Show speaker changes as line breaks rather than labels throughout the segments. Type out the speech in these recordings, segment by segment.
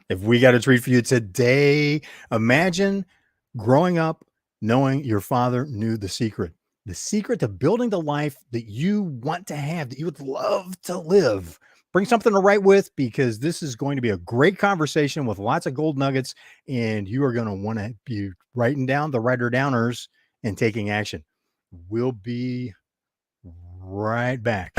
If we got a treat for you today, imagine growing up knowing your father knew the secret to building the life that you want to have, that you would love to live. Bring something to write with because this is going to be a great conversation with lots of gold nuggets, and you are going to want to be writing down the writer downers and taking action. We'll be right back.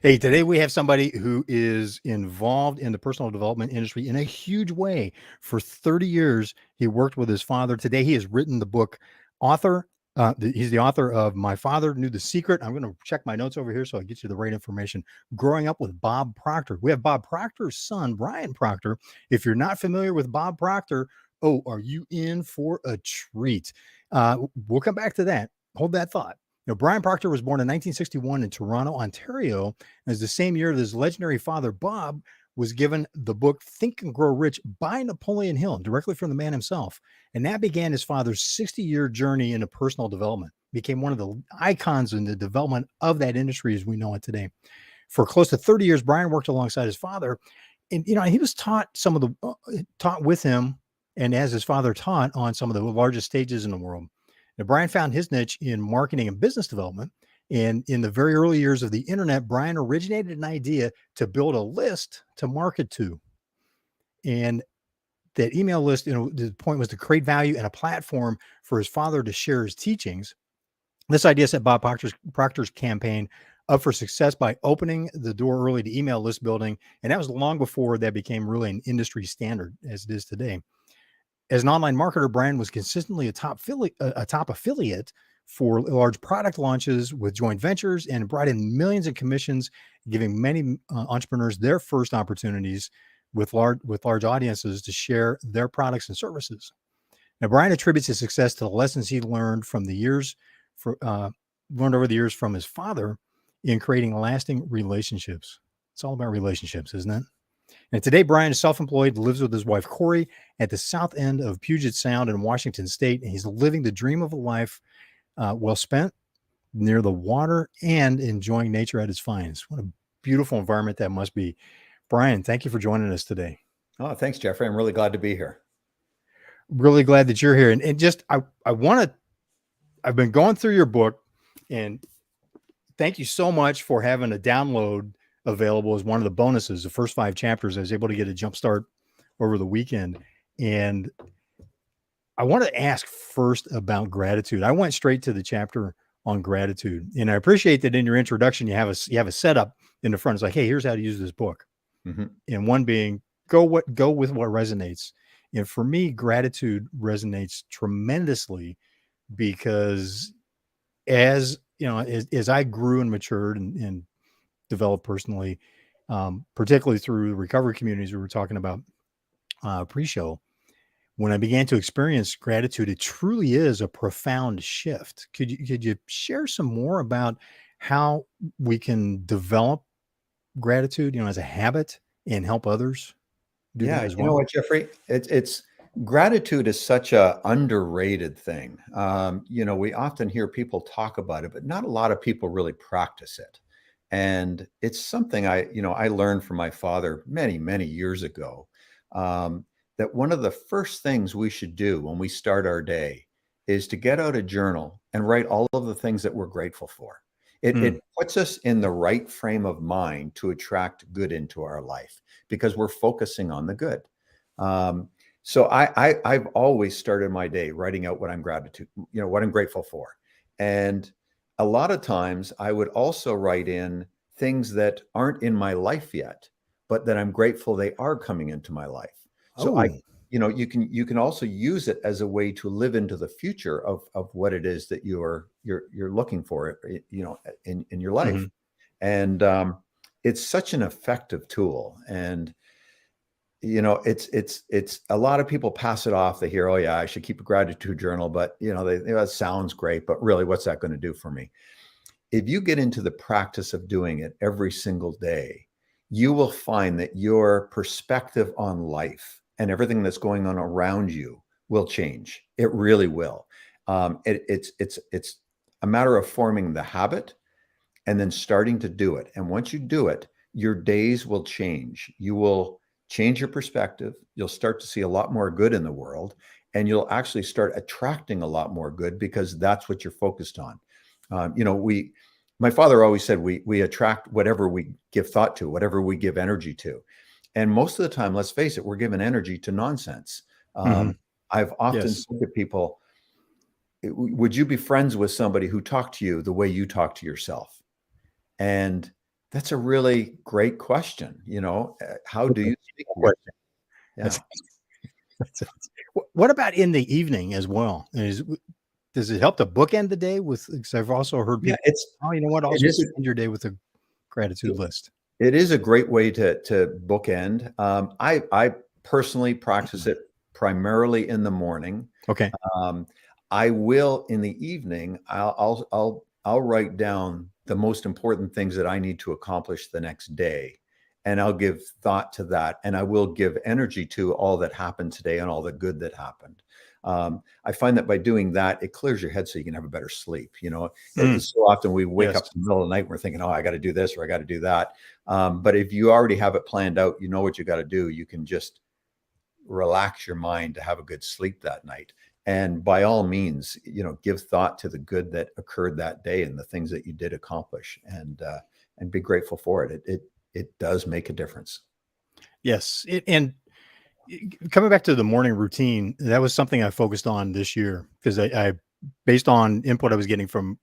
Hey, today we have somebody who is involved in the personal development industry in a huge way. For 30 years, he worked with his father. Today, he has written the book author. He's the author of My Father Knew the Secret. I'm going to check my notes over here so I get you the right information. Growing Up with Bob Proctor. We have Bob Proctor's son, Brian Proctor. If you're not familiar with Bob Proctor, oh, are you in for a treat? We'll come back to that. Hold that thought. Brian Proctor was born in 1961 in Toronto, Ontario. As the same year that his legendary father, Bob, was given the book Think and Grow Rich by Napoleon Hill, directly from the man himself. And that began his father's 60-year journey into personal development, became one of the icons in the development of that industry as we know it today. For close to 30 years, Brian worked alongside his father. And, he was taught taught with him and as his father taught on some of the largest stages in the world. Now, Brian found his niche in marketing and business development. And in the very early years of the internet, Brian originated an idea to build a list to market to. And that email list, the point was to create value and a platform for his father to share his teachings. This idea set Bob Proctor's campaign up for success by opening the door early to email list building. And that was long before that became really an industry standard as it is today. As an online marketer, Brian was consistently a top affiliate for large product launches with joint ventures and brought in millions in commissions, giving many entrepreneurs their first opportunities with large audiences to share their products and services. Now, Brian attributes his success to the lessons he learned over the years from his father in creating lasting relationships. It's all about relationships, isn't it? And today, Brian is self-employed, lives with his wife, Cory, at the south end of Puget Sound in Washington State. And he's living the dream of a life well spent near the water and enjoying nature at its finest. What a beautiful environment that must be. Brian, thank you for joining us today.
Oh, thanks, Jeffrey. I'm really glad to be here.
Really glad that you're here. And just, I've been going through your book, and thank you so much for having a download available as one of the bonuses. The first 5 chapters, I was able to get a jump start over the weekend. And I want to ask first about gratitude. I went straight to the chapter on gratitude, and I appreciate that in your introduction, you have a setup in the front. It's like, hey, here's how to use this book. Mm-hmm. And one being go with what resonates. And for me, gratitude resonates tremendously because as I grew and matured and developed personally, particularly through the recovery communities we were talking about pre-show, when I began to experience gratitude, it truly is a profound shift. Could you share some more about how we can develop gratitude, as a habit and help others do that as well?
You know what, Jeffrey? It's gratitude is such a underrated thing. We often hear people talk about it, but not a lot of people really practice it. And it's something I learned from my father many, many years ago, that one of the first things we should do when we start our day is to get out a journal and write all of the things that we're grateful for. It puts us in the right frame of mind to attract good into our life because we're focusing on the good. So I've always started my day writing out what I'm grateful for. And a lot of times I would also write in things that aren't in my life yet, but that I'm grateful they are coming into my life. So you can also use it as a way to live into the future of what it is that you're looking for, in your life. Mm-hmm. And it's such an effective tool. And it's a lot of people pass it off. They hear, oh yeah, I should keep a gratitude journal, but that sounds great, but really what's that going to do for me? If you get into the practice of doing it every single day, you will find that your perspective on life and everything that's going on around you will change. It really will. It's a matter of forming the habit and then starting to do it. And once you do it, your days will change. You will change your perspective. You'll start to see a lot more good in the world, and you'll actually start attracting a lot more good because that's what you're focused on. My father always said we attract whatever we give thought to, whatever we give energy to. And most of the time, let's face it, we're giving energy to nonsense.
Mhm.
I've often
Yes.
said to people, would you be friends with somebody who talked to you the way you talk to yourself? And that's a really great question. How do you speak to yourself?
Question.
Yeah.
That's, what about in the evening as well? Does it help to bookend the day with? Because I've also heard
Yeah,
people, oh, you know what?
it
Also
is
end your day with a gratitude list.
it is a great way to bookend. I personally practice it primarily in the morning.
Okay.
Um, I will in the evening. I'll write down the most important things that I need to accomplish the next day, and I'll give thought to that, and I will give energy to all that happened today and all the good that happened. I find that by doing that, it clears your head so you can have a better sleep.
Mm,
So often we wake
yes.
up in the middle of the night and we're thinking, oh, I got to do this or I got to do that. But if you already have it planned out, you know what you got to do. You can just relax your mind to have a good sleep that night. And by all means, give thought to the good that occurred that day and the things that you did accomplish, and be grateful for it. It does make a difference.
Yes. Coming back to the morning routine, that was something I focused on this year because I based on input I was getting from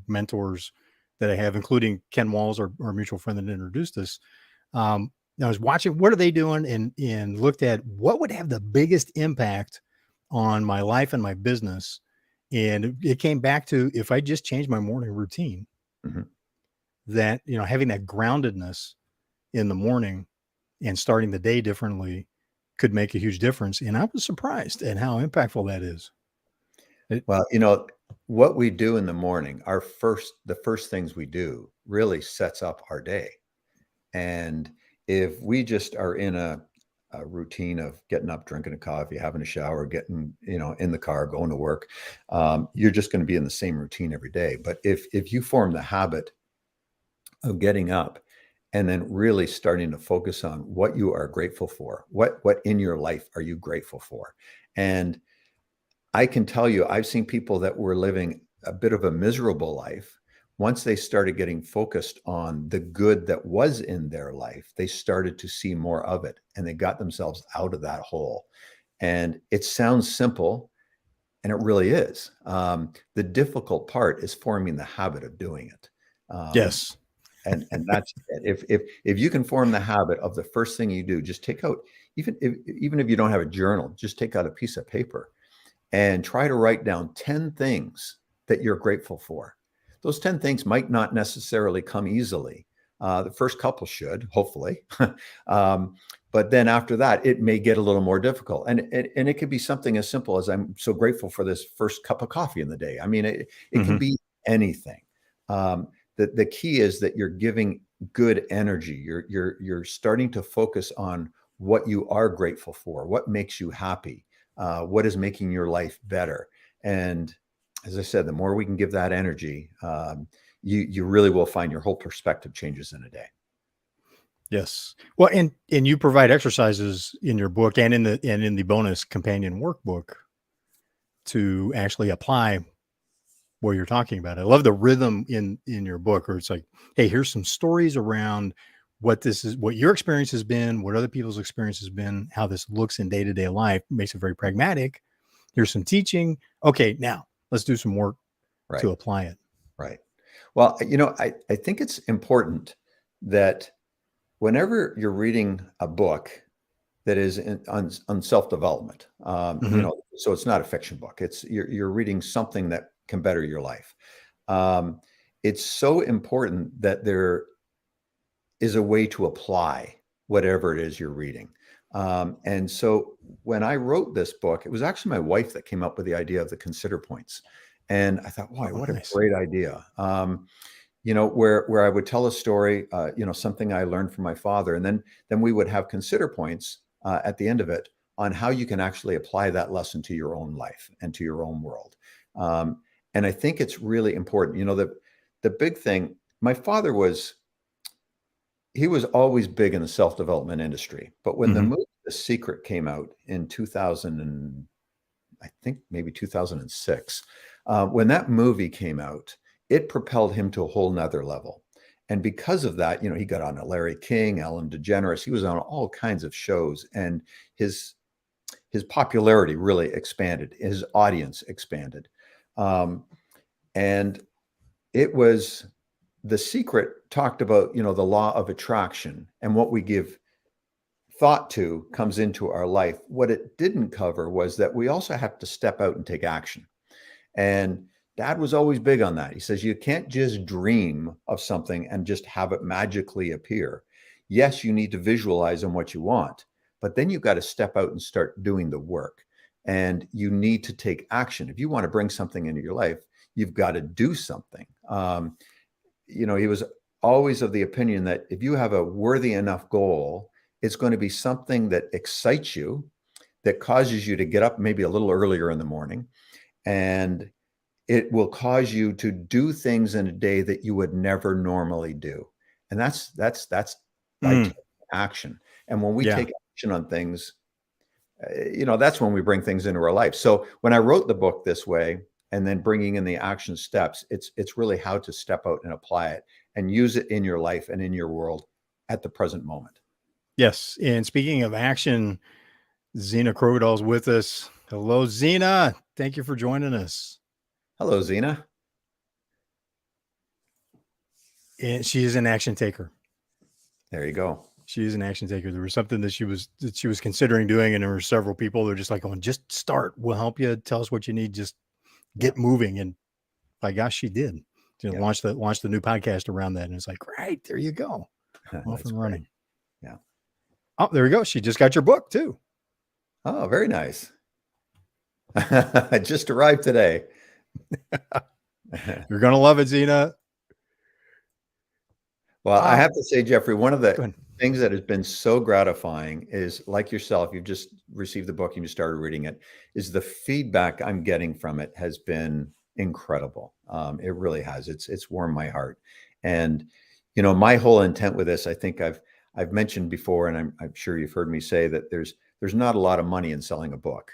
mentors that I have, including Ken Walls, our mutual friend that introduced us. Um, I was watching what are they doing and looked at what would have the biggest impact on my life and my business. And it came back to if I just change my morning routine,
Mhm.
that having that groundedness in the morning and starting the day differently could make a huge difference. And I was surprised at how impactful that is. It,
Well, what we do in the morning, the first things we do really sets up our day. And if we just are in a routine of getting up, drinking a coffee, having a shower, getting, in the car, going to work, you're just going to be in the same routine every day. But if you form the habit of getting up and then really starting to focus on what you are grateful for, what in your life are you grateful for? And I can tell you, I've seen people that were living a bit of a miserable life. Once they started getting focused on the good that was in their life, they started to see more of it and they got themselves out of that hole. And it sounds simple, and it really is. The difficult part is forming the habit of doing it. Um,
yes.
and that's it. If you can form the habit of the first thing you do, just take out, even if you don't have a journal, just take out a piece of paper and try to write down 10 things that you're grateful for. Those 10 things might not necessarily come easily. The first couple should, hopefully. um, but then after that, it may get a little more difficult. And it could be something as simple as I'm so grateful for this first cup of coffee in the day. I mean, it can
Hmm.
be anything. Um, the key is that you're giving good energy. You're starting to focus on what you are grateful for, what makes you happy, what is making your life better. And as I said, the more we can give that energy, you really will find your whole perspective changes in a day.
Yes. Well, and you provide exercises in your book and in the bonus companion workbook to actually apply what you're talking about. I love the rhythm in your book where it's like, hey, here's some stories around what your experience has been, what other people's experience has been, how this looks in day-to-day life. Makes it very pragmatic. Here's some teaching. Okay, now let's do some work
Right,
to apply it.
right. Well, I think it's important that whenever you're reading a book that is on self-development,
Mhm.
so it's not a fiction book. You're reading something that can better your life. Um, it's so important that there is a way to apply whatever it is you're reading. And so when I wrote this book, it was actually my wife that came up with the idea of the consider points. And I thought, wow,
Oh,
what a
nice.
great idea. Where I would tell a story, something I learned from my father, and then we would have consider points at the end of it on how you can actually apply that lesson to your own life and to your own world. And I think it's really important. The big thing, my father he was always big in the self-development industry. But when the
Mhm.
movie The Secret came out in 2000 and I think maybe 2006, when that movie came out, it propelled him to a whole nother level. And because of that, he got on to Larry King, Ellen DeGeneres. He was on all kinds of shows, and his popularity really expanded. His audience expanded. And it was The Secret talked about, the law of attraction, and what we give thought to comes into our life. What it didn't cover was that we also have to step out and take action. And Dad was always big on that. He says, you can't just dream of something and just have it magically appear. Yes, you need to visualize on what you want, but then you've got to step out and start doing the work. And you need to take action. If you want to bring something into your life, you've got to do something. He was always of the opinion that if you have a worthy enough goal, it's going to be something that excites you, that causes you to get up maybe a little earlier in the morning, and it will cause you to do things in a day that you would never normally do. And that's by
Mm.
taking action. And when we
Yeah.
take action on things, that's when we bring things into our life. So when I wrote the book this way, and then bringing in the action steps, it's really how to step out and apply it and use it in your life and in your world at the present moment.
Yes. And speaking of action, Zena Crocodile's with us. Hello, Zena. Thank you for joining us.
Hello, Zena.
And she is an action taker.
There you go.
She is an action taker. There was something that she was considering doing, and there were several people that are just like going, just start. We'll help you. Tell us what you need. Just get moving. And by gosh, she did. Launch the new podcast around that. And it's like, right, there you go. Off and running.
Yeah.
Oh, there we go. She just got your book too.
Oh, very nice. I just arrived today.
You're going to love it, Zena.
Well, I have to say, Jeffrey, one of the
Go ahead.
things that has been so gratifying is, like yourself, you've just received the book and you started reading it, is the feedback I'm getting from it has been incredible. It really has. It's warmed my heart. And, my whole intent with this, I think I've mentioned before, and I'm sure you've heard me say that there's not a lot of money in selling a book.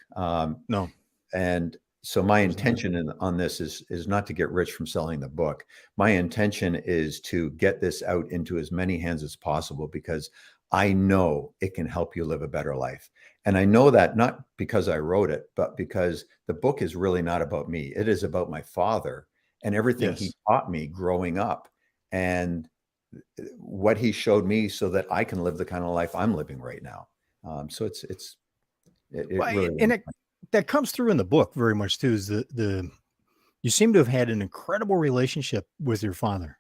No.
And so my intention on this is not to get rich from selling the book. My intention is to get this out into as many hands as possible, because I know it can help you live a better life. And I know that not because I wrote it, but because the book is really not about me. It is about my father and everything he taught me growing up, and what he showed me so that I can live the kind of life I'm living right now. So it really,
and that comes through in the book very much too, is you seem to have had an incredible relationship with your father.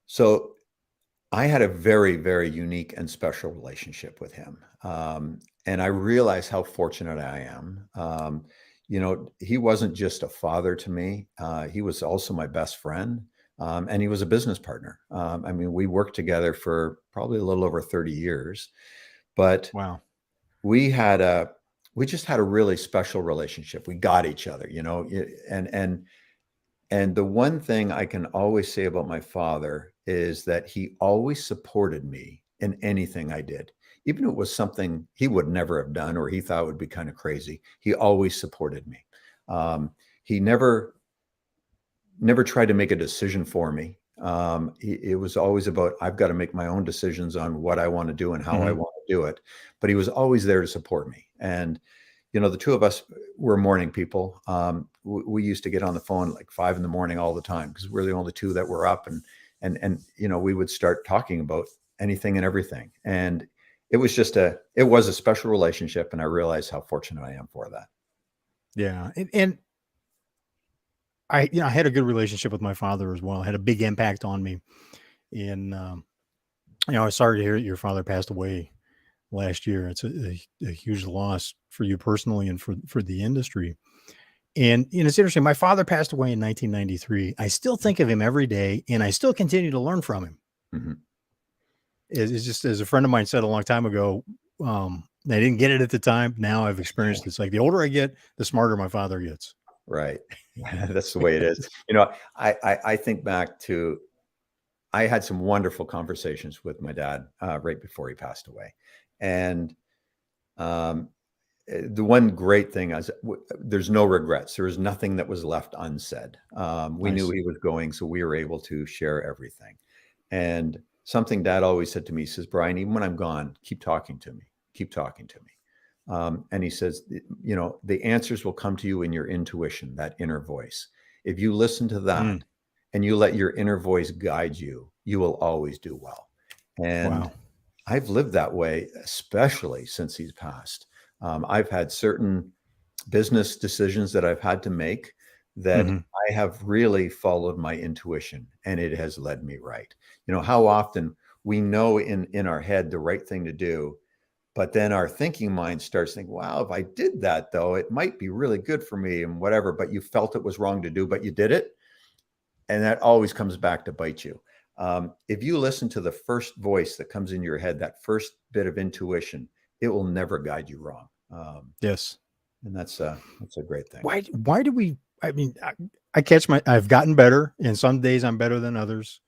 So I had a very, very unique and special relationship with him. And I realize how fortunate I am. He wasn't just a father to me. He was also my best friend. And he was a business partner. We worked together for probably a little over 30 years, but
wow,
we just had a really special relationship. We got each other, and the one thing I can always say about my father is that he always supported me in anything I did. Even if it was something he would never have done or he thought would be kind of crazy, he always supported me. He never tried to make a decision for me. It was always about, I've got to make my own decisions on what I want to do and how I want to do it. But he was always there to support me. And, the two of us were morning people. We used to get on the phone like 5 a.m. all the time, because we're the only two that were up, and we would start talking about anything and everything. And it was a special relationship. And I realized how fortunate I am for that. Yeah.
And I had a good relationship with my father as well. It had a big impact on me. And, I was sorry to hear your father passed away last year. It's a huge loss for you personally and for the industry. And, it's interesting. My father passed away in 1993. I still think of him every day, and I still continue to learn from him.
Mm-hmm.
It's just, as a friend of mine said a long time ago, I didn't get it at the time. Now I've experienced it's like the older I get, the smarter my father gets.
Right. That's the way it is. You know, I think back to, I had some wonderful conversations with my dad right before he passed away. And um, the one great thing is there's no regrets. There was nothing that was left unsaid. We knew
Nice.
he was going, so we were able to share everything. And something Dad always said to me, he says, Brian, even when I'm gone, keep talking to me. Keep talking to me. And he says, you know, the answers will come to you in your intuition, that inner voice. If you listen to that and you let your inner voice guide you, you will always do well. And
Wow.
I've lived that way, especially since he's passed. I've had certain business decisions that I've had to make that
Mhm.
I have really followed my intuition, and it has led me right. You know, how often we know in our head the right thing to do, but then our thinking mind starts thinking, wow, if I did that though, it might be really good for me and whatever, but you felt it was wrong to do, but you did it. And that always comes back to bite you. If you listen to the first voice that comes in your head, that first bit of intuition, it will never guide you wrong.
Yes.
And that's a great thing.
Why do we, I mean, I've gotten better, and some days I'm better than others.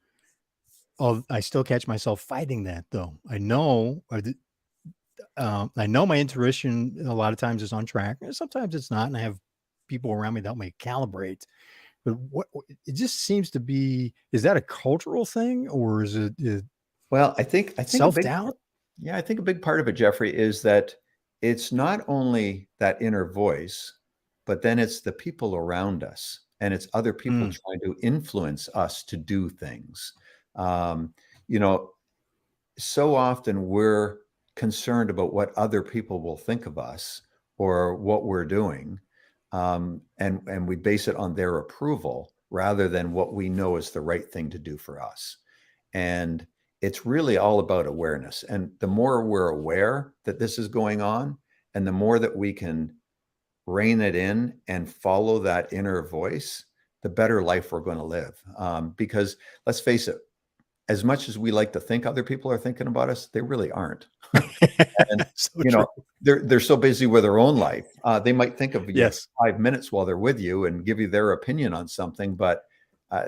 Oh, I still catch myself fighting that though. I know my intuition a lot of times is on track, and sometimes it's not, and I have people around me that help me calibrate. But it just seems to be, is that a cultural thing, or is it
Well, I think a big
self-doubt?
yeah, I think a big part of it, Jeffrey, is that it's not only that inner voice, but then it's the people around us, and it's other people
Mm,
trying to influence us to do things. Um, you know, so often we're concerned about what other people will think of us or what we're doing, and we base it on their approval rather than what we know is the right thing to do for us. And it's really all about awareness. And the more we're aware that this is going on, and the more that we can rein it in and follow that inner voice, the better life we're going to live. Because let's face it, as much as we like to think other people are thinking about us, they really aren't. And
so
you
true.
know, they're so busy with their own life. They might think of you
Yes.
for 5 minutes while they're with you and give you their opinion on something, but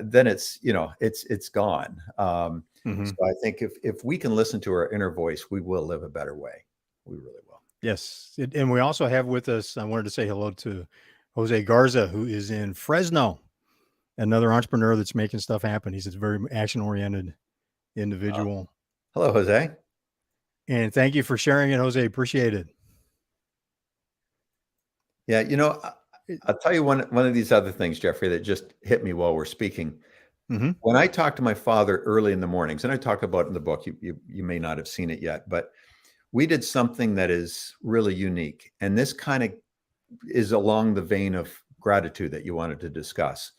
then it's, you know, it's gone. So
Mhm.
I think if we can listen to our inner voice, we will live a better way. We really will.
Yes. And we also have with us, I wanted to say hello to Jose Garza, who is in Fresno, another entrepreneur that's making stuff happen. He's a very action oriented individual.
Hello, Jose.
And thank you for sharing it, Jose. Appreciate it.
Yeah, you know, I'll tell you one of these other things, Jeffrey, that just hit me while we're speaking.
Mhm.
When I talk to my father early in the mornings, and I talk about it in the book, you may not have seen it yet, but we did something that is really unique. And this kind of is along the vein of gratitude that you wanted to discuss.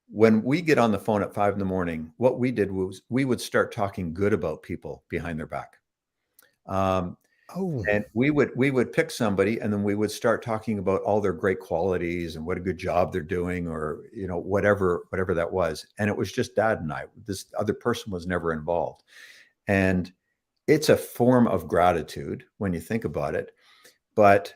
When we get on the phone at 5 in the morning, what we did was we would start talking good about people behind their back. Um,
Oh,
and we would pick somebody, and then we would start talking about all their great qualities and what a good job they're doing, or you know, whatever that was. And it was just Dad and I. This other person was never involved. And it's a form of gratitude when you think about it. But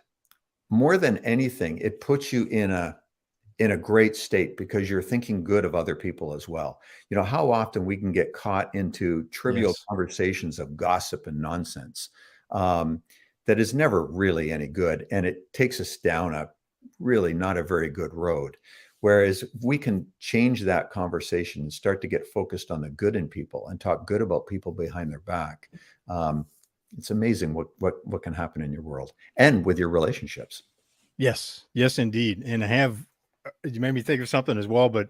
more than anything, it puts you in a great state because you're thinking good of other people as well. You know, how often we can get caught into trivial
yes.
conversations of gossip and nonsense, um, that is never really any good. And it takes us down a really not a very good road. Whereas if we can change that conversation and start to get focused on the good in people and talk good about people behind their back, um, it's amazing what can happen in your world and with your relationships.
Yes. Yes, indeed. And I have, you made me think of something as well, but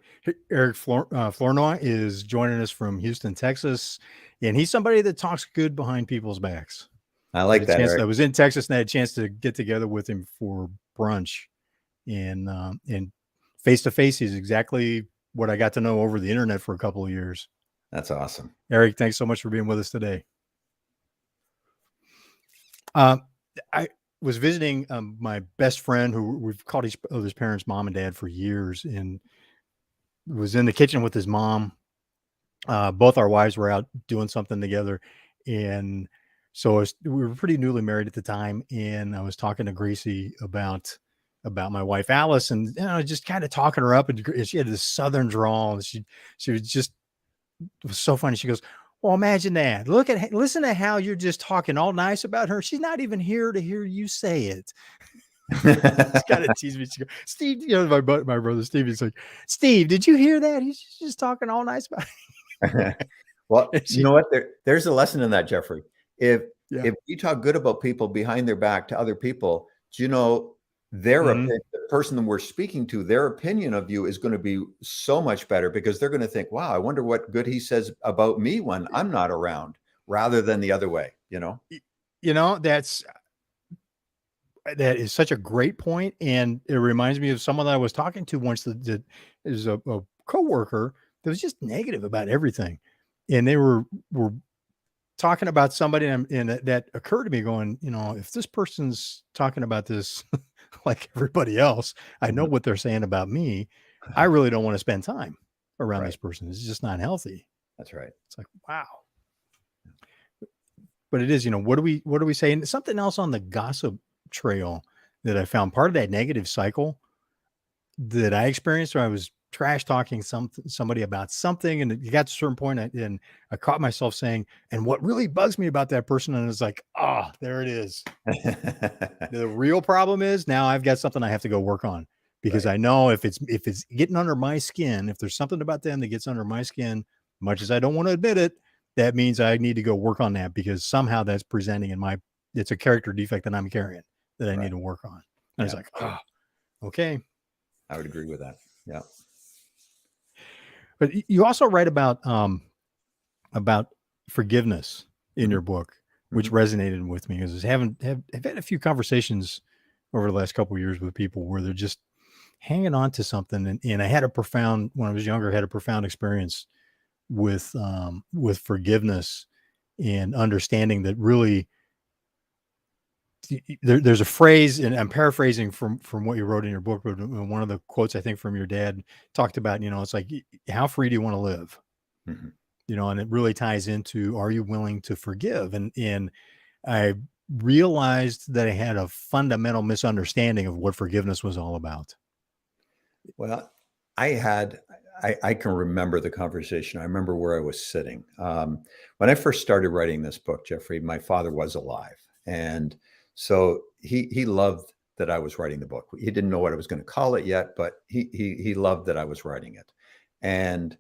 Eric Flournoy is joining us from Houston, Texas. And he's somebody that talks good behind people's backs.
I
I had
like
a
that,
chance.
Eric.
I was in Texas and I had a chance to get together with him for brunch, and face to face, he's exactly what I got to know over the internet for a couple of years.
That's awesome.
Eric, thanks so much for being with us today. Um, I was visiting my best friend, who we've called each other's parents mom and dad for years, and was in the kitchen with his mom. Both our wives were out doing something together, and So we were pretty newly married at the time, and I was talking to Gracie about my wife Alice, and just kind of talking her up, and she had this Southern drawl, and she was just, it was so funny. She goes, "Well, imagine that. Listen to how you're just talking all nice about her. She's not even here to hear you say it." It's kind of teased me. She goes, "Steve, my brother Steve, he's like, Steve, did you hear that? He's just talking all nice about it."
Well,
And
you know what? There's a lesson in that, Jeffrey. If
yeah.
if you talk good about people behind their back to other people, do you know their opinion, the person that we're speaking to, their opinion of you is going to be so much better because they're going to think, wow, I wonder what good he says about me when I'm not around, rather than the other way,
That is such a great point, and it reminds me of someone that I was talking to once that is a coworker that was just negative about everything, and they were talking about somebody, and that occurred to me, going, if this person's talking about this like everybody else, I know what they're saying about me. I really don't want to spend time around this person. It's just not healthy.
That's right.
It's like, wow. But it is, what do we say? And something else on the gossip trail that I found, part of that negative cycle that I experienced, where I was trash talking somebody about something, and it got to a certain point, and I caught myself saying, "And what really bugs me about that person," and it's like, there it is. The real problem is now I've got something I have to go work on, because I know if it's getting under my skin, if there's something about them that gets under my skin, much as I don't want to admit it, that means I need to go work on that, because somehow that's presenting it's a character defect that I'm carrying that I need to work on. And it's like, okay.
I would agree with that. Yeah.
But you also write about forgiveness in your book, which resonated with me, because I've had a few conversations over the last couple of years with people where they're just hanging on to something. And I had when I was younger, had a profound experience with forgiveness, and understanding that really there's a phrase, and I'm paraphrasing from what you wrote in your book, but one of the quotes, I think, from your dad talked about, it's like, how free do you want to live? And it really ties into, are you willing to forgive? And I realized that I had a fundamental misunderstanding of what forgiveness was all about.
Well, I can remember the conversation. I remember where I was sitting. When I first started writing this book, Jeffrey, my father was alive. And so he loved that I was writing the book. He didn't know what I was going to call it yet, but he loved that I was writing it. And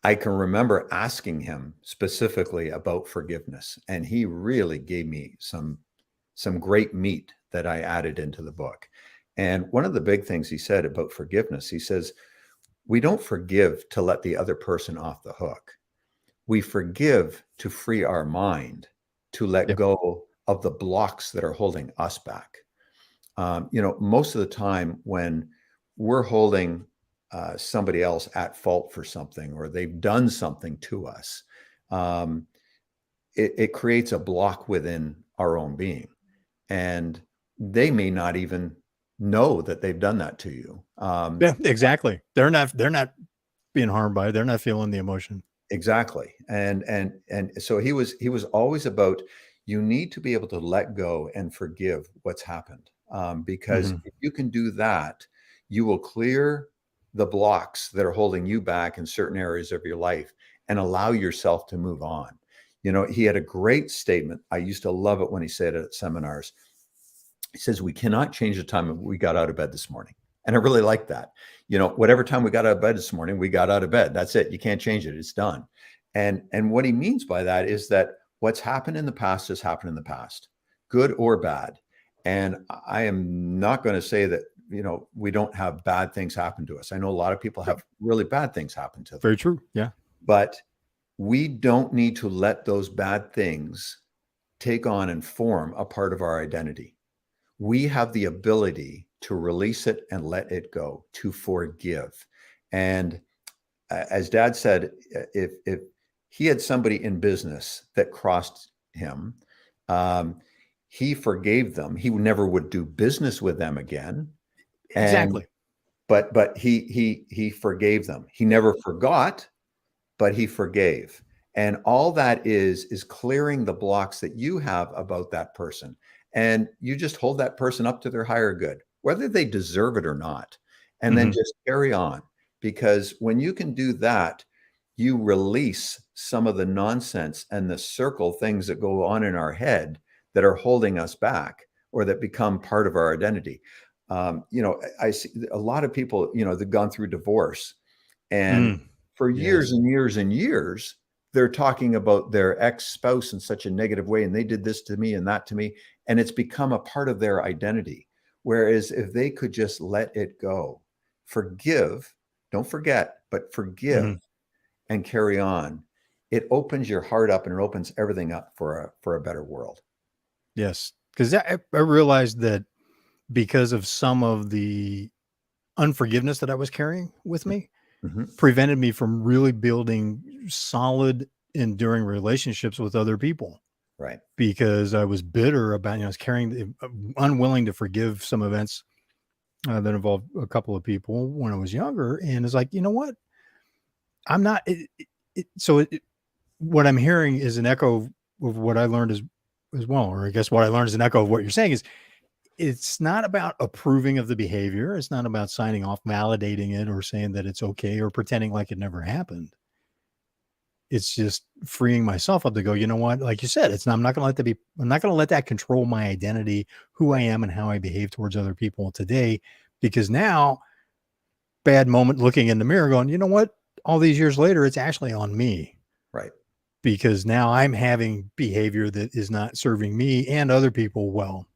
I can remember asking him specifically about forgiveness, and he really gave me some great meat that I added into the book. And one of the big things he said about forgiveness, he says, we don't forgive to let the other person off the hook. We forgive to free our mind, to let go of the blocks that are holding us back. Most of the time when we're holding somebody else at fault for something, or they've done something to us, it creates a block within our own being. And they may not even know that they've done that to you.
Yeah, exactly. They're not being harmed by it. They're not feeling the emotion.
Exactly. And so he was always about, you need to be able to let go and forgive what's happened. Because if you can do that, you will clear the blocks that are holding you back in certain areas of your life and allow yourself to move on. He had a great statement. I used to love it when he said it at seminars. He says, we cannot change the time we got out of bed this morning. And I really like that. Whatever time we got out of bed this morning, we got out of bed. That's it. You can't change it. It's done. And what he means by that is that what's happened in the past has happened in the past, good or bad. And I am not going to say that, we don't have bad things happen to us. I know a lot of people have really bad things happen to them.
Very true. Yeah.
But we don't need to let those bad things take on and form a part of our identity. We have the ability to release it and let it go, to forgive. And as Dad said, if he had somebody in business that crossed him, he forgave them. He never would do business with them again.
Exactly.
But he forgave them. He never forgot, but he forgave. And all that is clearing the blocks that you have about that person. And you just hold that person up to their higher good, whether they deserve it or not, and then
Hmm.
just carry on. Because when you can do that, you release some of the nonsense and the circle things that go on in our head that are holding us back or that become part of our identity. I see a lot of people, they've gone through divorce, and
Mm.
for years
Yes.
and years and years, they're talking about their ex-spouse in such a negative way, and they did this to me and that to me, and it's become a part of their identity. Whereas if they could just let it go, forgive, don't forget, but forgive
Hmm.
and carry on, it opens your heart up and it opens everything up for a better world.
Yes. Because I realized that because of some of the unforgiveness that I was carrying with me,
Mhm.
prevented me from really building solid, enduring relationships with other people
Right.
because I was bitter about, I was carrying, unwilling to forgive some events that involved a couple of people when I was younger. And it's like, you know what? I'm not. What I'm hearing is an echo of what I learned as well, or I guess what I learned is an echo of what you're saying is it's not about approving of the behavior. It's not about signing off, validating it, or saying that it's okay, or pretending like it never happened. It's just freeing myself up to go, you know what? Like you said, I'm not going to let that be, I'm not going to let that control my identity, who I
Right.
am and how I behave towards other people today. Because now, bad moment looking in the mirror going, you know what? All these years later, it's actually on me
Right.
because now I'm having behavior that is not serving me and other people well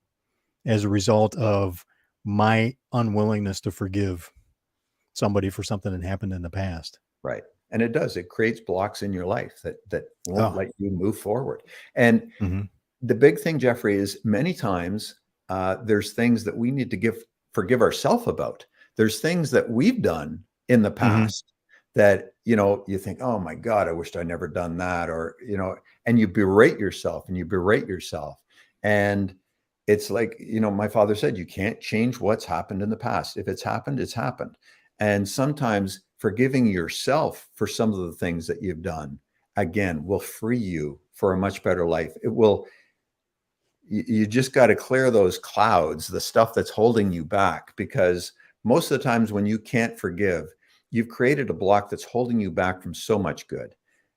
as a result of my unwillingness to forgive somebody for something that happened in the past.
Right. And it does. It creates blocks in your life that won't
Oh,
let you move forward. And
mhm,
the big thing, Jeffrey, is many times there's things that we need to forgive ourselves about. There's things that we've done in the
mhm.
past that you think, oh my God, I wished I never done that, or and you berate yourself and you berate yourself. And it's like, my father said, you can't change what's happened in the past. If it's happened, it's happened. And sometimes forgiving yourself for some of the things that you've done, again, will free you for a much better life. It will. You just got to clear those clouds, the stuff that's holding you back, because most of the times when you can't forgive, you've created a block that's holding you back from so much good.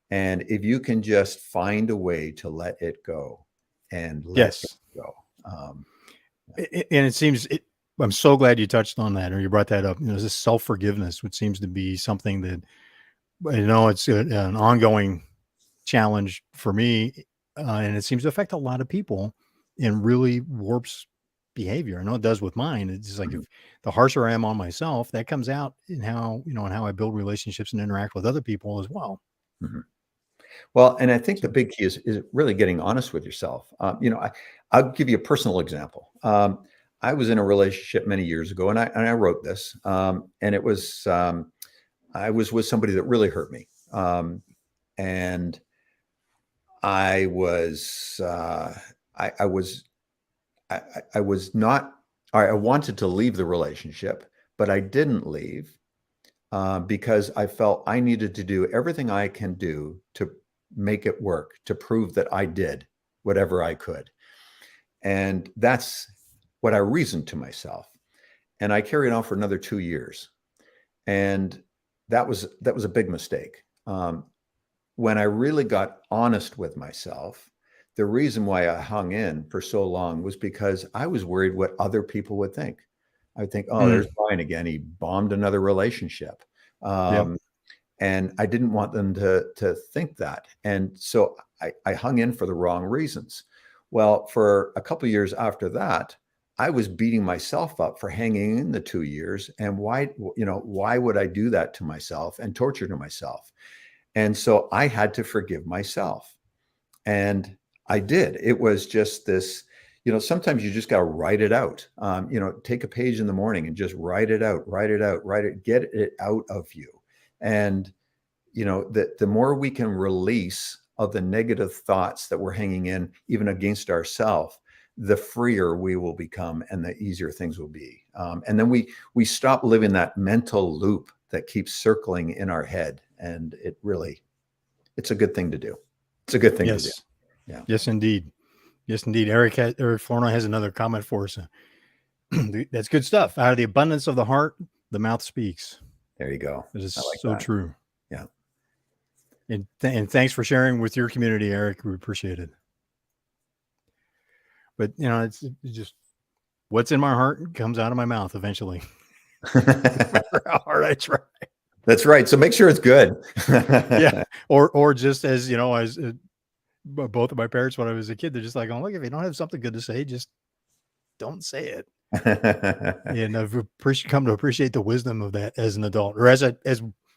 And if you can just find a way to let it go and let it
Yes.
go. Um,
And it seems I'm so glad you touched on that or you brought that up. This self-forgiveness, which seems to be something that it's an ongoing challenge for me. And it seems to affect a lot of people and really warps behavior. I know it does with mine. It's just like
mhm,
if the harsher I am on myself, that comes out in and how I build relationships and interact with other people as well.
mhm. Well, and I think the
So,
big key is really getting honest with yourself. I'll give you a personal example. I was in a relationship many years ago, and I wrote this, and it was I was with somebody that really hurt me, and I was I was I was not I wanted to leave the relationship, but I didn't leave because I felt I needed to do everything I can do to make it work, to prove that I did whatever I could. And that's what I reasoned to myself. And I carried on for another 2 years. And that was a big mistake. When I really got honest with myself, the reason why I hung in for so long was because I was worried what other people would think. I think, oh, there's
mm,
Brian again. He bombed another relationship.
yep.
Um, and I didn't want them to think that. And so I hung in for the wrong reasons. Well, for a couple of years after that, I was beating myself up for hanging in the 2 years. And why would I do that to myself and torture to myself? And so I had to forgive myself. And I did. It was just this, sometimes you just got to write it out. Take a page in the morning and just write it out, write it out, write it, get it out of you. And, the more we can release of the negative thoughts that we're hanging in, even against ourselves, the freer we will become and the easier things will be. And then we stop living that mental loop that keeps circling in our head. And it really, it's a good thing to do. It's a good thing to do.
Yes.
Yeah.
Yes, indeed. Yes, indeed. Eric Florno has another comment for us. That's good stuff. Out of the abundance of the heart, the mouth speaks.
There you go.
It is
I like
so
that.
true.
Yeah.
And thanks for sharing with your community, Eric. We appreciate it. But it's just what's in my heart comes out of my mouth eventually. No matter how hard I try.
That's right. So make sure it's good.
Yeah. Or just as as both of my parents when I was a kid, they're just like, "Oh, look, if you don't have something good to say, just don't say it." And I've come to appreciate the wisdom of that as an adult, or as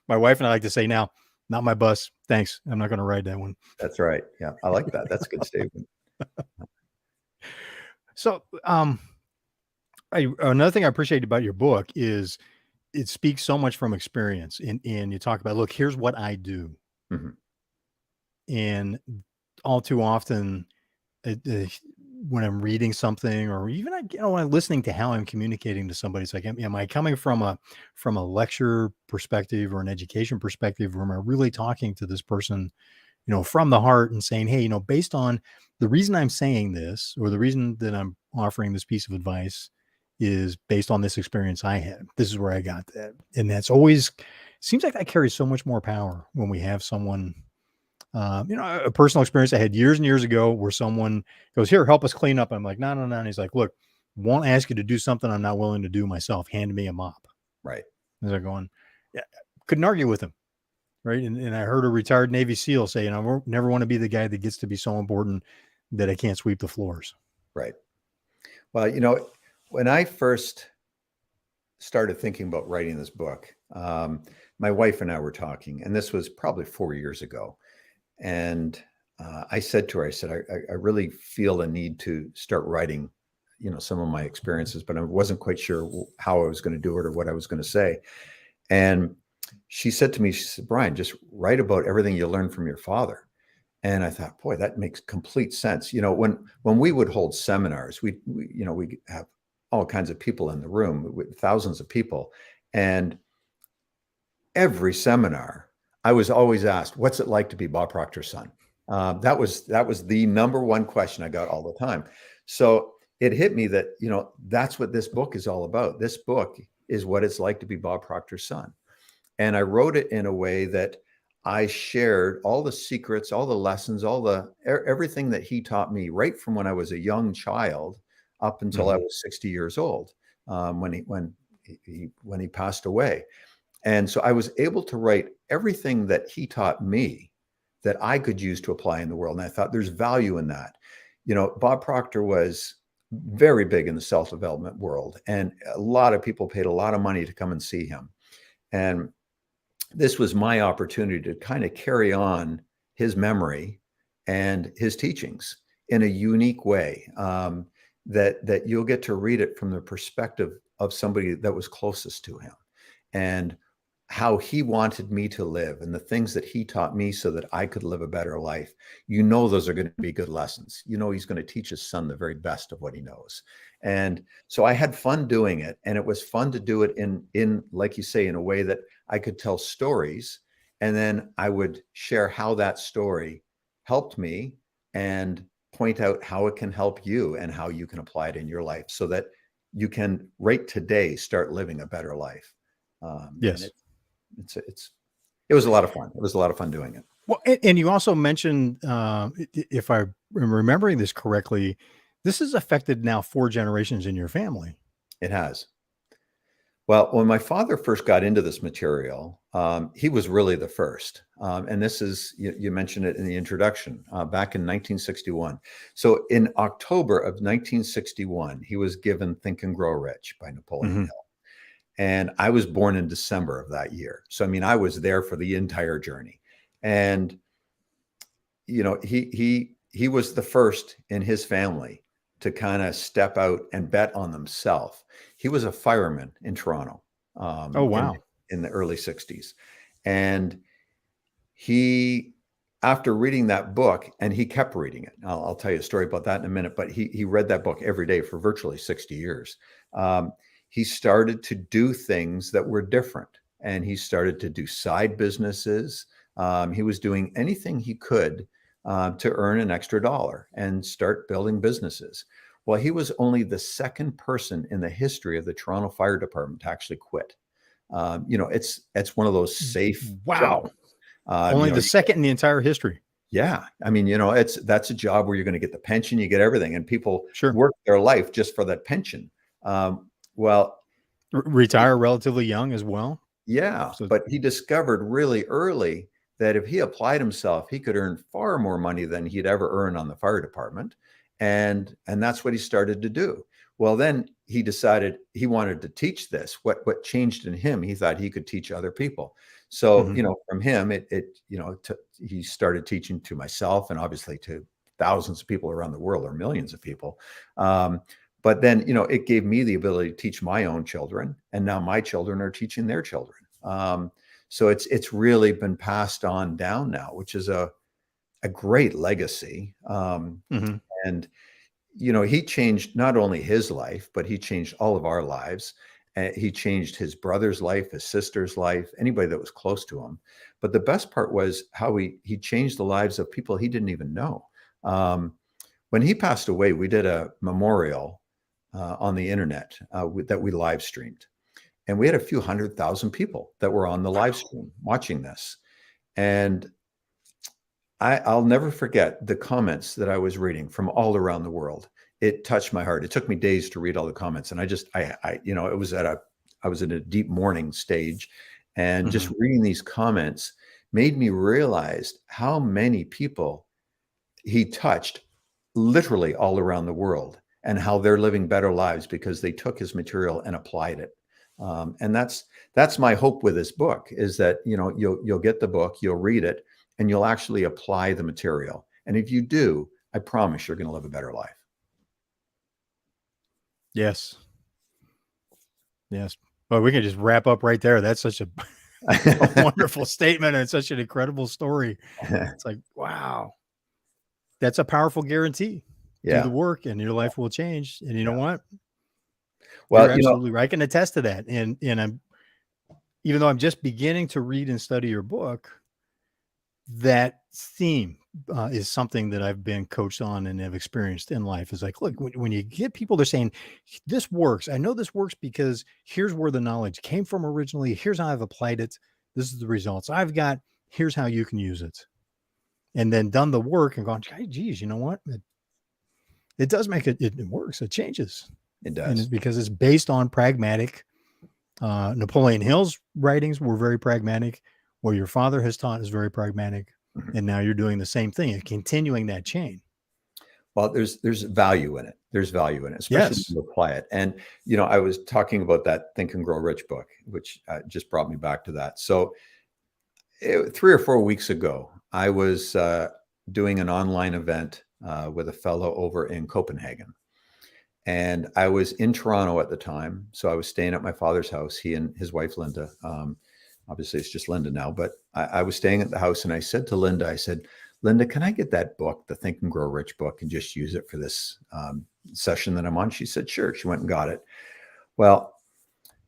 my wife and I like to say now, not my bus. Thanks. I'm not going to ride that one.
That's right. Yeah. I like that. That's a good statement.
So, another thing I appreciate about your book is it speaks so much from experience, and you talk about, look, here's what I do.
Mm-hmm.
And all too often, when I'm reading something, or even when I'm listening to how I'm communicating to somebody, it's like, am I coming from a lecture perspective or an education perspective, or am I really talking to this person, from the heart and saying, hey, based on the reason I'm saying this, or the reason that I'm offering this piece of advice is based on this experience I had. This is where I got that. And that's always seems like that carries so much more power when we have someone, a personal experience I had years and years ago where someone goes, here, help us clean up. I'm like, no. And he's like, look, won't ask you to do something I'm not willing to do myself. Hand me a mop.
Right.
And they're going, yeah, couldn't argue with him. Right. And I heard a retired Navy SEAL say, I never want to be the guy that gets to be so important that I can't sweep the floors.
Right. Well, when I first started thinking about writing this book, my wife and I were talking, and this was probably 4 years ago. And I said to her, I really feel a need to start writing, some of my experiences, but I wasn't quite sure how I was going to do it or what I was going to say. And she said to me, Brian, just write about everything you learned from your father. And I thought, boy, that makes complete sense. When we would hold seminars, we have all kinds of people in the room, with thousands of people. And every seminar, I was always asked, what's it like to be Bob Proctor's son? That was the number one question I got all the time. So it hit me that, that's what this book is all about. This book is what it's like to be Bob Proctor's son. And I wrote it in a way that I shared all the secrets, all the lessons, everything that he taught me right from when I was a young child up until I was 60 years old, when he passed away. And so I was able to write everything that he taught me that I could use to apply in the world. And I thought there's value in that. Bob Proctor was very big in the self-development world, and a lot of people paid a lot of money to come and see him. And this was my opportunity to kind of carry on his memory and his teachings in a unique way, that you'll get to read it from the perspective of somebody that was closest to him, and how he wanted me to live, and the things that he taught me so that I could live a better life. Those are going to be good lessons. He's going to teach his son the very best of what he knows. And so I had fun doing it, and it was fun to do it in like you say, in a way that I could tell stories, and then I would share how that story helped me and point out how it can help you and how you can apply it in your life so that you can right today start living a better life.
Yes.
It was a lot of fun. It was a lot of fun doing it.
Well, and you also mentioned, if I'm remembering this correctly, this has affected now 4 generations in your family.
It has. Well, when my father first got into this material, he was really the first. And this is, you mentioned it in the introduction, back in 1961. So in October of 1961, he was given Think and Grow Rich by Napoleon Hill. And I was born in December of that year. So, I was there for the entire journey. And, he was the first in his family to kind of step out and bet on themselves. He was a fireman in Toronto.
Oh, wow.
In the early 60s. And after reading that book, and he kept reading it. I'll tell you a story about that in a minute, but he read that book every day for virtually 60 years. He started to do things that were different, and he started to do side businesses. He was doing anything he could to earn an extra dollar and start building businesses. Well, he was only the second person in the history of the Toronto Fire Department to actually quit. It's one of those safe
Wow.
jobs.
Only the second in the entire history.
Yeah. I mean, that's a job where you're going to get the pension, you get everything, and people
Sure.
work their life just for that pension. Well,
retire relatively young as well.
yeah, but he discovered really early that if he applied himself, he could earn far more money than he'd ever earn on the fire department. And that's what he started to do. Well, then he decided he wanted to teach this. What changed in him, he thought he could teach other people. So, from him, he started teaching to myself and obviously to thousands of people around the world, or millions of people. But then, it gave me the ability to teach my own children, and now my children are teaching their children. So it's really been passed on down now, which is a great legacy. And he changed not only his life, but he changed all of our lives. He changed his brother's life, his sister's life, anybody that was close to him. But the best part was how he changed the lives of people he didn't even know. When he passed away, we did a memorial on the internet that we live streamed. And we had a few 100,000 people that were on the live stream watching this. And I'll never forget the comments that I was reading from all around the world. It touched my heart. It took me days to read all the comments. And I was in a deep mourning stage, and just reading these comments made me realize how many people he touched literally all around the world, and how they're living better lives because they took his material and applied it. And that's my hope with this book, is that, you'll get the book, you'll read it, and you'll actually apply the material. And if you do, I promise you're going to live a better life.
Yes. Yes. Well, we can just wrap up right there. That's such a wonderful statement, and such an incredible story. It's like, wow, that's a powerful guarantee.
Yeah.
Do the work and your life will change. And you know what?
Well,
you're absolutely right. I can attest to that. And even though I'm just beginning to read and study your book, that theme is something that I've been coached on and have experienced in life. Is like, look, when you get people, they're saying, this works. I know this works because here's where the knowledge came from originally. Here's how I've applied it. This is the results I've got. Here's how you can use it. And then done the work and gone, geez, you know what? It does make it works. It changes.
It does.
And it's because it's based on pragmatic. Napoleon Hill's writings were very pragmatic. What your father has taught is very pragmatic. And now you're doing the same thing and continuing that chain.
Well, there's value in it. There's value in it, especially if you apply it. And, I was talking about that Think and Grow Rich book, which just brought me back to that. So 3 or 4 weeks ago, I was doing an online event with a fellow over in Copenhagen. And I was in Toronto at the time. So I was staying at my father's house, he and his wife, Linda. Obviously, it's just Linda now, but I was staying at the house, and I said to Linda, Linda, can I get that book, the Think and Grow Rich book, and just use it for this session that I'm on? She said, sure. She went and got it. Well,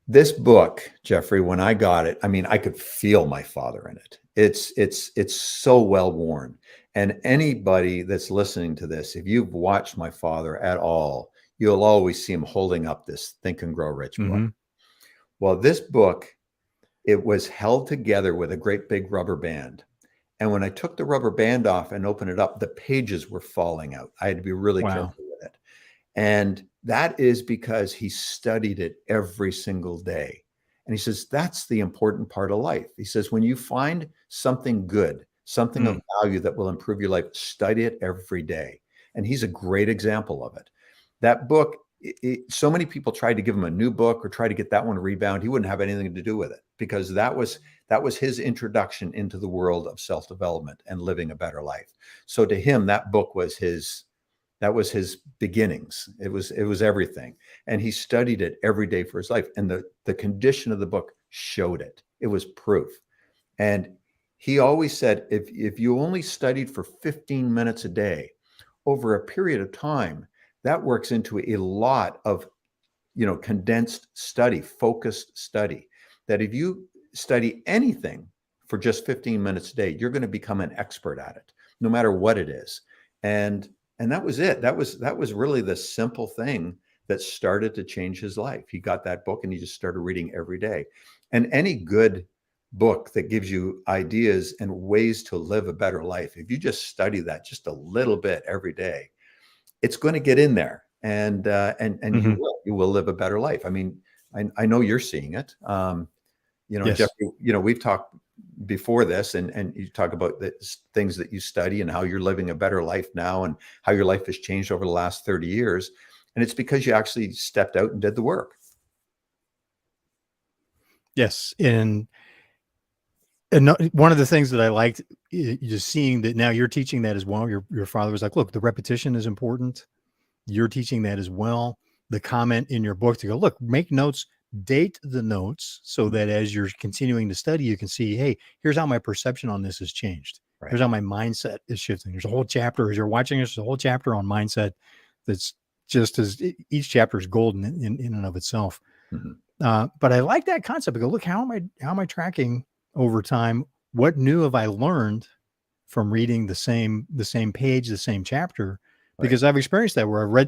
this book, Jeffrey, when I got it, I mean, I could feel my father in it. It's so well worn. And anybody that's listening to this, if you've watched my father at all, you'll always see him holding up this Think and Grow Rich book. Well, this book, it was held together with a great big rubber band. And when I took the rubber band off and opened it up, the pages were falling out. I had to be really careful with it. And that is because he studied it every single day. And he says, that's the important part of life. He says, when you find something good, something of value that will improve your life, study it every day. And he's a great example of it. That book, so many people tried to give him a new book or try to get that one to rebound. He wouldn't have anything to do with it, because that was his introduction into the world of self-development and living a better life. So to him, that book was his beginnings. It was everything. And he studied it every day for his life. And the condition of the book showed it. It was proof. And he always said, if you only studied for 15 minutes a day over a period of time, that works into a lot of, condensed study, focused study, that if you study anything for just 15 minutes a day, you're going to become an expert at it, no matter what it is. And that was it. That was really the simple thing that started to change his life. He got that book and he just started reading every day. And any good book that gives you ideas and ways to live a better life, if you just study that just a little bit every day, it's going to get in there, and
Mhm.
you will live a better life. I mean, I know you're seeing it.
Yes.
Jeffrey, we've talked before this, and you talk about the things that you study and how you're living a better life now and how your life has changed over the last 30 years. And it's because you actually stepped out and did the work.
Yes. And one of the things that I liked, just seeing that now you're teaching that as well. Your father was like, look, the repetition is important. You're teaching that as well. The comment in your book to go, look, make notes, date the notes so that as you're continuing to study, you can see, hey, here's how my perception on this has changed.
Right.
Here's how my mindset is shifting. There's a whole chapter as you're watching this, a whole chapter on mindset that's just as each chapter is golden in and of itself.
Mhm.
But I like that concept. I go, look, how am I tracking over time? What new have I learned from reading the same page, the same chapter?
Right.
Because I've experienced that where I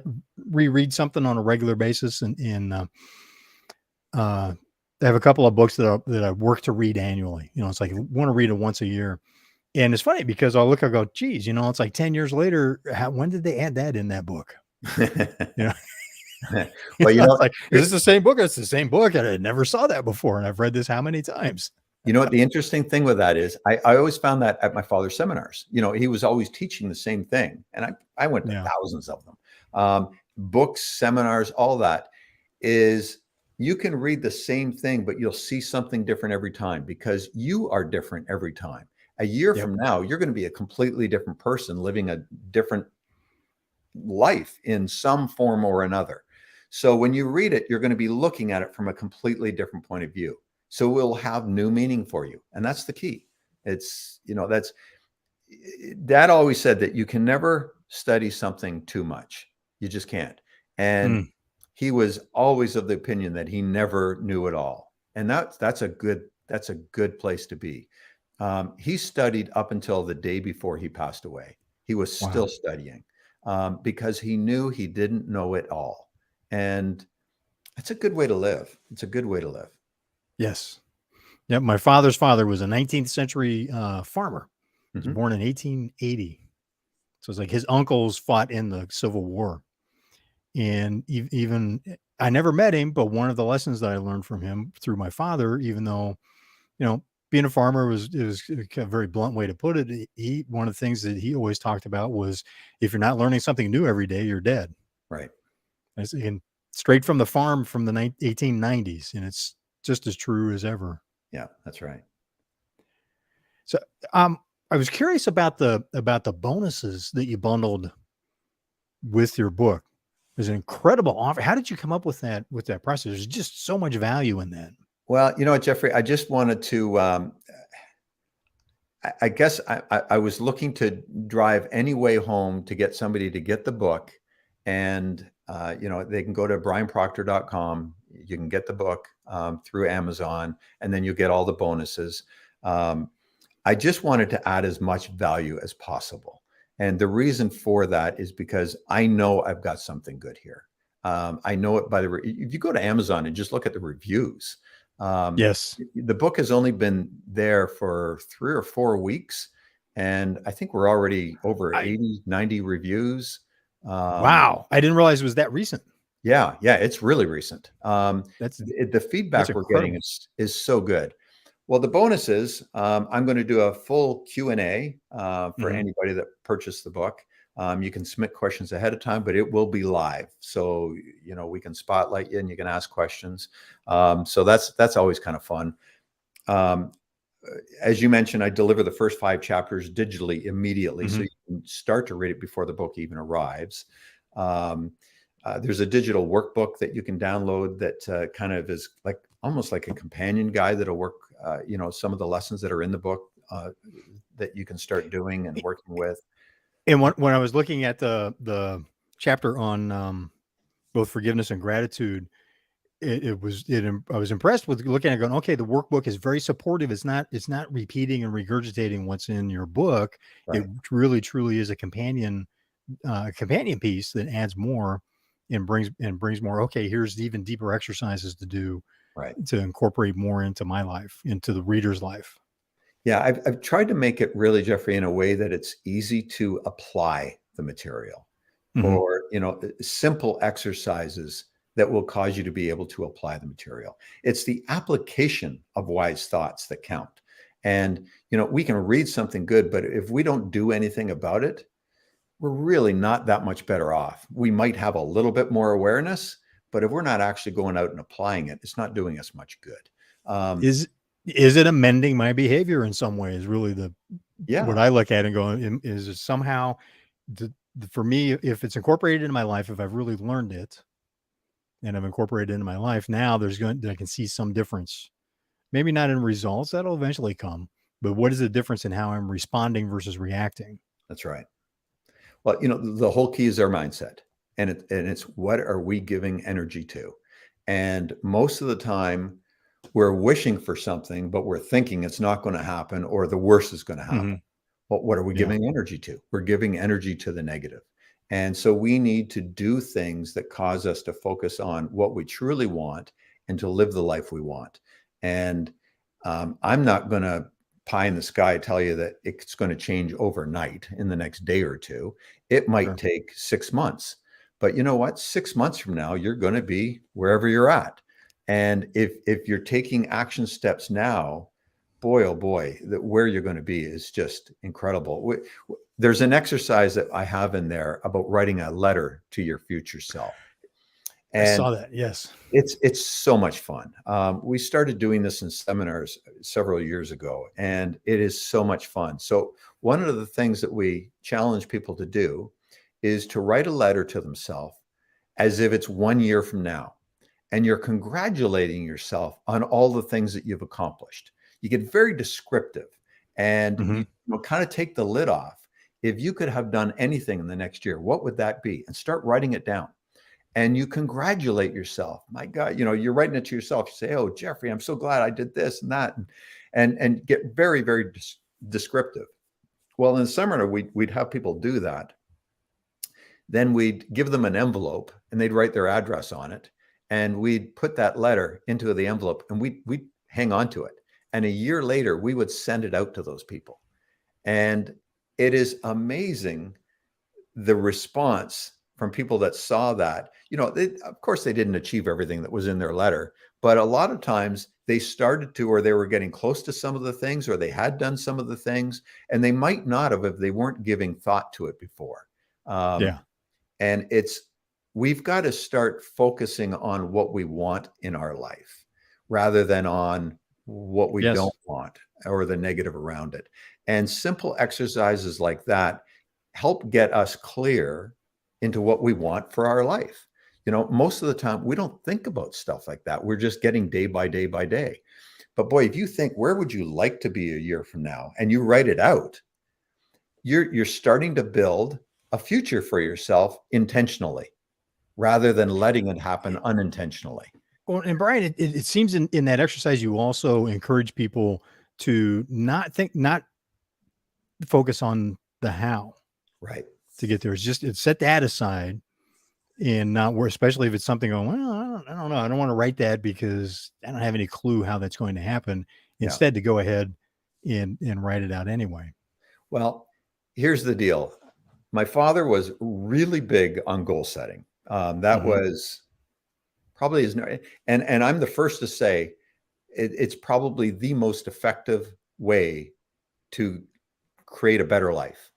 reread something on a regular basis, and I have a couple of books that I work to read annually. It's like I want to read it once a year, and it's funny because I'll look, I go, geez, it's like 10 years later. When did they add that in that book? You know,
Well,
it's like, is this the same book? It's the same book, and I never saw that before, and I've read this how many times?
what the interesting thing with that is, I always found that at my father's seminars. He was always teaching the same thing, and I went to
Yeah.
thousands of them. Books, seminars, all that is, you can read the same thing, but you'll see something different every time because you are different every time. A year
Yep.
from now, you're going to be a completely different person living a different life in some form or another. So when you read it, you're going to be looking at it from a completely different point of view. So it will have new meaning for you. And that's the key. It's, that's, Dad always said that you can never study something too much. You just can't. And
Mm.
he was always of the opinion that he never knew it all. And that's a good place to be. He studied up until the day before he passed away. He was
Wow.
still studying because he knew he didn't know it all. And it's a good way to live. It's a good way to live.
Yes. Yep. My father's father was a 19th century farmer. He was
Mhm.
born in 1880. So it's like his uncles fought in the Civil War. And even I never met him, but one of the lessons that I learned from him through my father, even though, being a farmer was a very blunt way to put it. One of the things that he always talked about was, if you're not learning something new every day, you're dead.
Right.
And straight from the farm from the 1890s. And it's just as true as ever.
Yeah, that's right.
So, I was curious about the bonuses that you bundled with your book. There's an incredible offer. How did you come up with that process? There's just so much value in that.
Well, you know what, Jeffrey, I just wanted to, I guess I was looking to drive any way home to get somebody to get the book. And, they can go to KellyProctorCo. You can get the book through Amazon, and then you get all the bonuses. I just wanted to add as much value as possible. And the reason for that is because I know I've got something good here. I know it by if you go to Amazon and just look at the reviews, um,
Yes.
the book has only been there for 3 or 4 weeks. And I think we're already over
I
80, 90 reviews. Um,
Wow. I didn't realize it was that recent.
yeah, yeah, it's really recent.
That's
The
that's
feedback we're getting
incredible.
is so good. Well, the bonuses, I'm going to do a full Q&A for
Mhm.
anybody that purchased the book. You can submit questions ahead of time, but it will be live. So, we can spotlight you and you can ask questions. So that's always kind of fun. Um, as you mentioned, I deliver the first 5 chapters digitally immediately. So
Mhm.
you can start to read it before the book even arrives. Um, there's a digital workbook that you can download that kind of is like almost like a companion guide that'll work, some of the lessons that are in the book that you can start doing and working with.
And when I was looking at the chapter on both forgiveness and gratitude, I was impressed with looking at it going, okay, the workbook is very supportive. It's not repeating and regurgitating what's in your book. It
Right.
really truly is a companion piece that adds more and brings more. Okay, here's even deeper exercises to do
Right.
to incorporate more into my life, into the reader's life.
Yeah, I've tried to make it really, Jeffrey, in a way that it's easy to apply the material,
Mhm.
or simple exercises that will cause you to be able to apply the material. It's the application of wise thoughts that count. And we can read something good, but if we don't do anything about it, we're really not that much better off. We might have a little bit more awareness, but if we're not actually going out and applying it, it's not doing us much good. Um,
Is is it amending my behavior in some way is really
yeah,
what I look at and go, is it somehow for me, if it's incorporated into my life, if I've really learned it and I've incorporated it into my life, now I can see some difference. Maybe not in results, that'll eventually come, but what is the difference in how I'm responding versus reacting?
that's right. Well, the whole key is our mindset, and it's what are we giving energy to? And most of the time, we're wishing for something, but we're thinking it's not going to happen, or the worst is going to happen.
Mhm.
But what are we
Yeah,
giving energy to? We're giving energy to the negative. And so we need to do things that cause us to focus on what we truly want and to live the life we want. And I'm not going to pie in the sky tell you that it's going to change overnight in the next day or two. It might
sure.
take 6 months. But you know what? 6 months from now, you're going to be wherever you're at. And if you're taking action steps now, boy, oh boy, where you're going to be is just incredible. There's an exercise that I have in there about writing a letter to your future self.
I
And
saw that, yes.
it's so much fun. We started doing this in seminars several years ago, and it is so much fun. So one of the things that we challenge people to do is to write a letter to themselves as if it's 1 year from now, and you're congratulating yourself on all the things that you've accomplished. You get very descriptive, and you
Mhm.
kind of take the lid off. If you could have done anything in the next year, what would that be? And start writing it down. And you congratulate yourself. My God, you're writing it to yourself. You say, "Oh, Jeffrey, I'm so glad I did this and that," and get very, very descriptive. Well, in the seminar, we'd have people do that. Then we'd give them an envelope, and they'd write their address on it, and we'd put that letter into the envelope, and we'd hang on to it. And a year later, we would send it out to those people. And it is amazing the response from people that saw that. Of course, they didn't achieve everything that was in their letter, but a lot of times they started to, or they were getting close to some of the things, or they had done some of the things, and they might not have if they weren't giving thought to it before. Um,
Yeah.
and we've got to start focusing on what we want in our life rather than on what we don't
Yes.
want or the negative around it. And simple exercises like that help get us clear into what we want for our life. Most of the time we don't think about stuff like that. We're just getting day by day by day. But boy, if you think, where would you like to be a year from now, and you write it out, you're starting to build a future for yourself intentionally rather than letting it happen unintentionally.
Well, and Brian, it seems in that exercise, you also encourage people to not focus on the how
Right.
to get there. It's set that aside and not where, especially if it's something going, well, I don't know. I don't want to write that because I don't have any clue how that's going to happen.
Yeah.
Instead, to go ahead and write it out anyway.
Well, here's the deal. My father was really big on goal setting. That
Mhm.
was probably his, and I'm the first to say it's probably the most effective way to create a better life.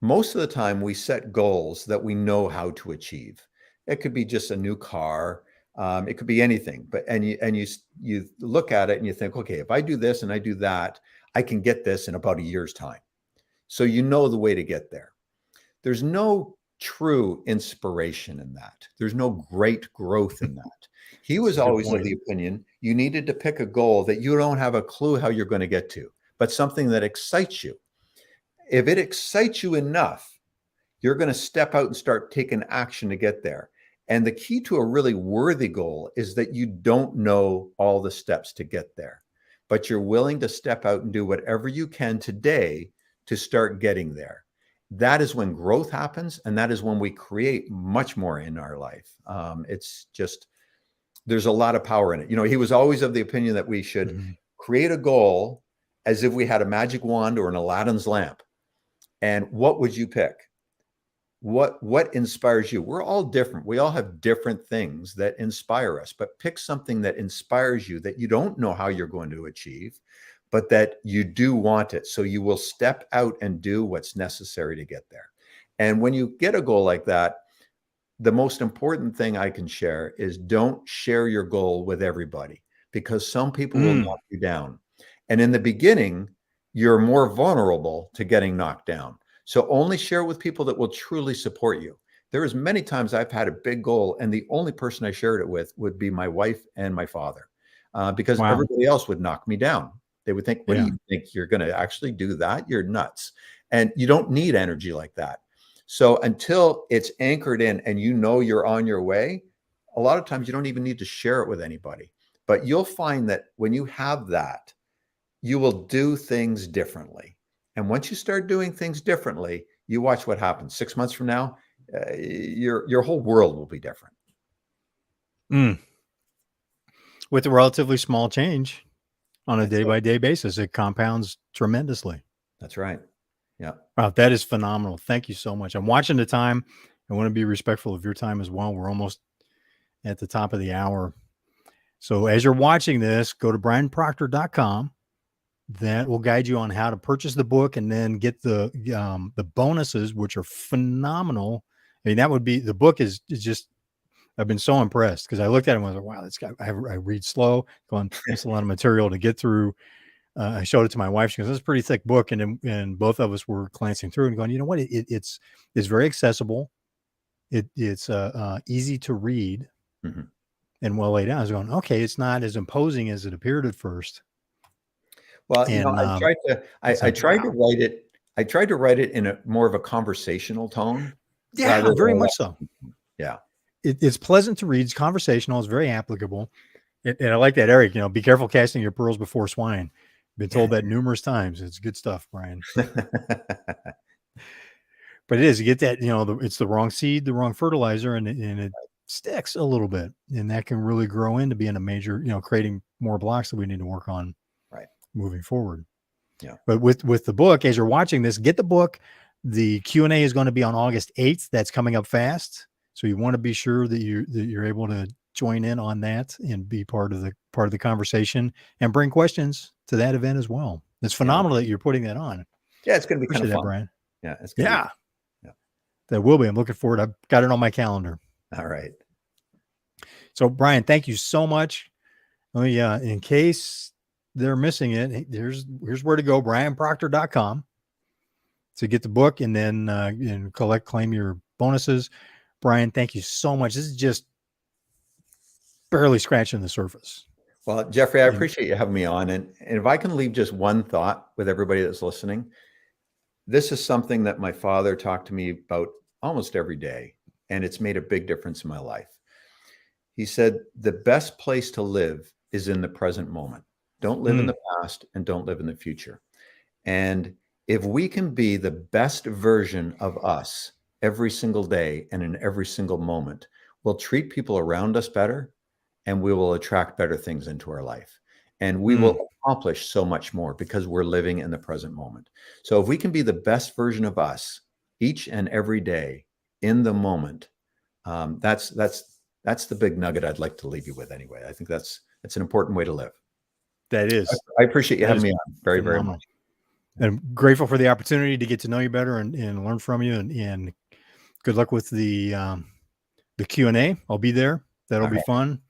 Most of the time, we set goals that we know how to achieve. It could be just a new car. It could be anything. But you look at it and you think, okay, if I do this and I do that, I can get this in about a year's time. So you know the way to get there. There's no true inspiration in that. There's no great growth in that. He
It's
was
a good
always of
point.
the opinion you needed to pick a goal that you don't have a clue how you're going to get to, but something that excites you. If it excites you enough, you're going to step out and start taking action to get there. And the key to a really worthy goal is that you don't know all the steps to get there, but you're willing to step out and do whatever you can today to start getting there. That is when growth happens, and that is when we create much more in our life. It's just, there's a lot of power in it. He was always of the opinion that we should create a goal as if we had a magic wand or an Aladdin's lamp. And what would you pick? What inspires you? We're all different. We all have different things that inspire us, but pick something that inspires you that you don't know how you're going to achieve, but that you do want it. So you will step out and do what's necessary to get there. And when you get a goal like that, the most important thing I can share is don't share your goal with everybody, because some people will knock you down. And in the beginning, you're more vulnerable to getting knocked down. So only share with people that will truly support you. There is many times I've had a big goal, and the only person I shared it with would be my wife and my father, because everybody else would knock me down. They would think, what do you think? You're going to actually do that? You're nuts. And you don't need energy like that. So until it's anchored in and you're on your way, a lot of times you don't even need to share it with anybody. But you'll find that when you have that, you will do things differently. And once you start doing things differently, you watch what happens. 6 months from now, your whole world will be different.
With a relatively small change on a day-by-day basis, it compounds tremendously.
That's right. Yeah.
Wow, that is phenomenal. Thank you so much. I'm watching the time. I want to be respectful of your time as well. We're almost at the top of the hour. So as you're watching this, go to brianproctor.com. That will guide you on how to purchase the book and then get the bonuses, which are phenomenal. I mean, that would be, the book is just, I've been so impressed because I looked at it and was like, wow, this guy, I read slow, it's a lot of material to get through. I showed it to my wife. She goes, "This is a pretty thick book." And both of us were glancing through and going, you know what? It's very accessible. It's easy to read and well laid out. I was going, okay, it's not as imposing as it appeared at first.
Well, I tried to write it. I tried to write it in a more of a conversational tone.
Yeah, very much so.
Yeah.
It's pleasant to read. It's conversational. It's very applicable. And I like that, Eric, be careful casting your pearls before swine. Been told that numerous times. It's good stuff, Brian. But it is, you get that, it's the wrong seed, the wrong fertilizer, and it sticks a little bit. And that can really grow into being a major, creating more blocks that we need to work on moving forward.
Yeah.
But with the book, as you're watching this, get the book. The Q&A is going to be on August 8th. That's coming up fast. So you want to be sure that you're able to join in on that and be part of the conversation and bring questions to that event as well. It's phenomenal that you're putting that on.
Yeah, it's going to be kind of fun,
Brian.
Yeah, it's going to be.
That will be. I'm looking forward. I've got it on my calendar.
All right.
So Brian, thank you so much. Oh yeah, in case they're missing it, here's where to go: brianproctor.com to get the book and then and claim your bonuses. Brian, thank you so much. This is just barely scratching the surface.
Well, Jeffrey, I appreciate you having me on. And if I can leave just one thought with everybody that's listening, this is something that my father talked to me about almost every day, and it's made a big difference in my life. He said, the best place to live is in the present moment. Don't live in the past and don't live in the future. And if we can be the best version of us every single day and in every single moment, we'll treat people around us better, and we will attract better things into our life. And we will accomplish so much more because we're living in the present moment. So if we can be the best version of us each and every day in the moment, that's the big nugget I'd like to leave you with anyway. I think that's an important way to live.
That is.
I appreciate you having me on very, very much.
And I'm grateful for the opportunity to get to know you better and learn from you. And good luck with the Q&A. I'll be there. That'll be fun.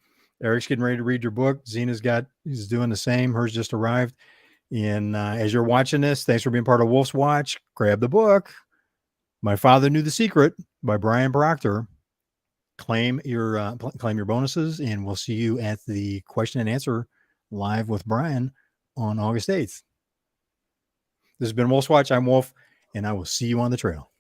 Eric's getting ready to read your book. Zena's doing the same. Hers just arrived. And as you're watching this, thanks for being part of Wolf's Watch. Grab the book, My Father Knew the Secret by Brian Proctor. Claim your bonuses, and we'll see you at the question and answer live with Brian on August 8th. This has been Wolf's Watch. I'm Wolf, and I will see you on the trail.